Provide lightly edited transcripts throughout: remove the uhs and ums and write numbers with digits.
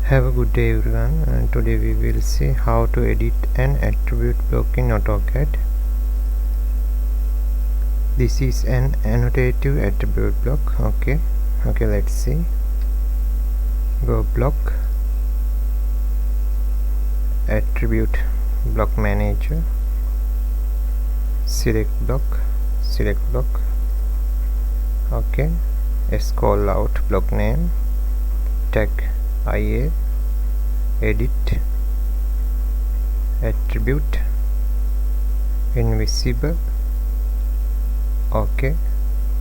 Have a good day everyone, and today we will see how to edit an attribute block in AutoCAD. This is an annotative attribute block. Okay, let's see. Go block, attribute block manager, select block. Okay, scroll out block name, tag IA, edit, attribute, invisible. Okay,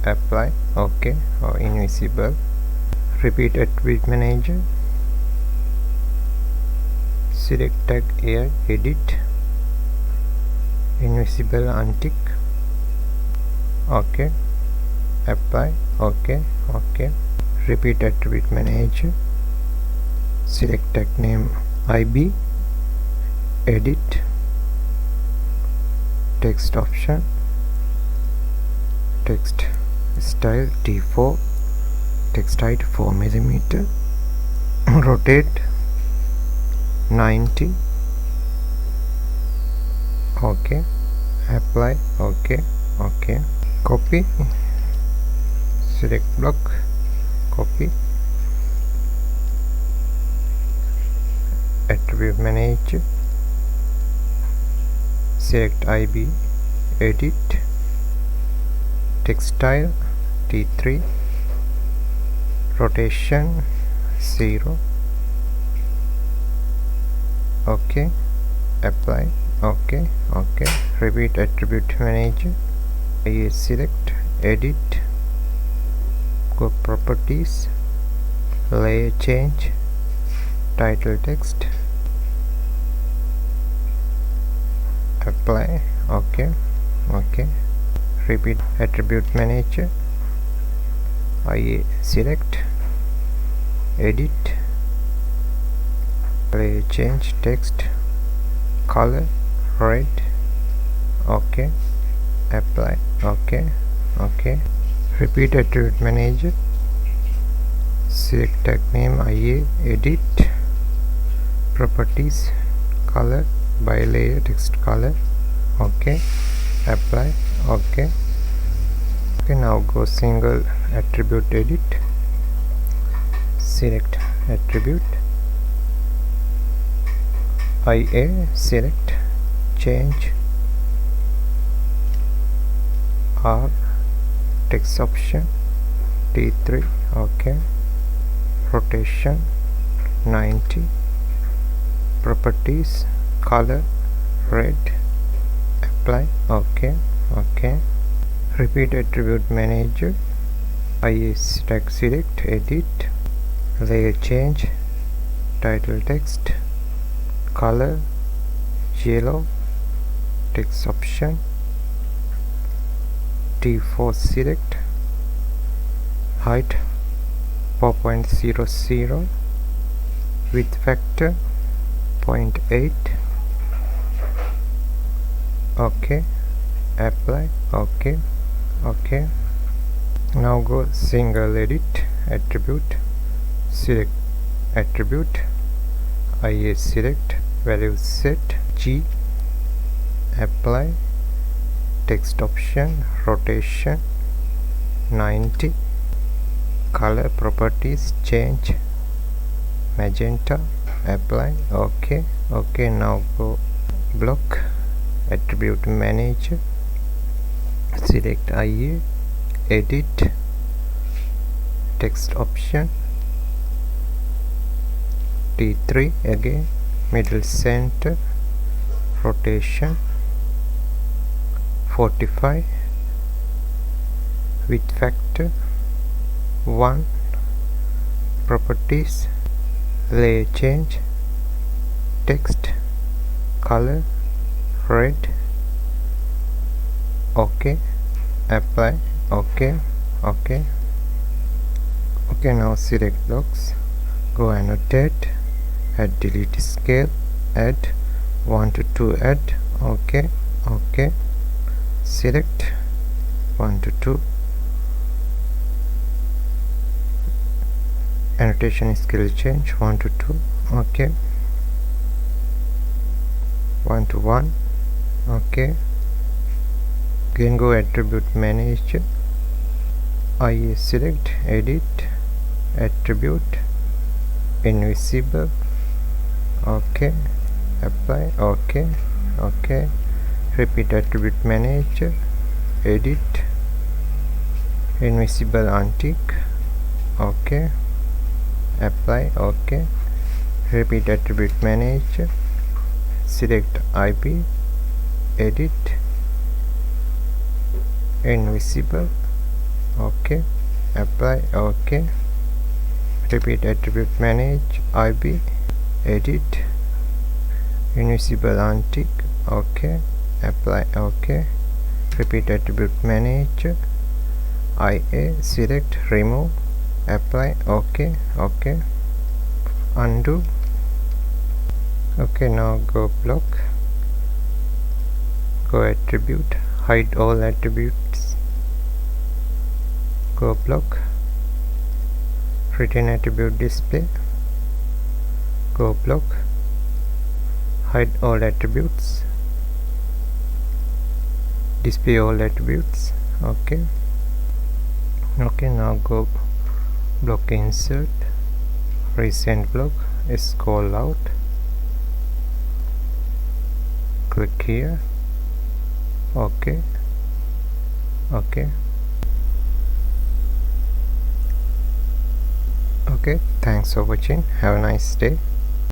apply. Okay, or invisible. Repeat attribute manager, select tag AI, edit, invisible, untick. Okay, apply. Okay, repeat attribute manager, select tag name IB, edit, text option, text style T4, text height 4 mm, rotate 90. Okay, apply. Okay, copy, select block, copy, attribute manager, select IB, edit, text style T3, rotation 0. Okay, apply. Okay, repeat attribute manager, I select, edit, go properties, layer change, title text, apply. Okay, repeat attribute manager, I select, edit, layer change, text, color red. Okay, apply. Okay, repeat attribute manager, select tag name IA, edit, properties, color by layer, text color. Okay, apply. Okay, now go single attribute, edit, select attribute, IA, select, change R, text option T3. Okay, rotation 90, properties, color red, apply. Okay, repeat attribute manager, IA tag select, edit, layer change, title text, color yellow, text option T4, select, height 4.00, width factor 0.8. Okay, apply. Okay, now go single edit attribute, select attribute, IA select, value set G, apply, text option, rotation 90, color properties, change magenta, apply. Okay, now go block attribute manager, select IA, edit, text option T3, again middle center, rotation 45, width factor 1, properties, layer change, text, color red. Okay, apply. Okay, now select blocks, go annotate, add delete scale, add 1 to 2, add. Okay, select 1 to 2, annotation scale change 1 to 2. okay, 1 to 1, okay. Again go attribute manager, I select edit attribute invisible, okay, apply, okay, okay. Repeat attribute manager, edit invisible antique, okay, apply, okay. Repeat attribute manager, select IP, edit invisible, okay, apply, okay. Repeat attribute manage IB, edit invisible antique, okay, apply, okay. Repeat attribute manage IA, select remove, apply, okay, okay. Undo, okay. Now go block, go attribute, hide all attributes, go block, retain attribute display, go block, hide all attributes, display all attributes, okay, okay. Now go block insert, recent block, scroll out, click here, okay, okay, okay. Thanks for watching, have a nice day.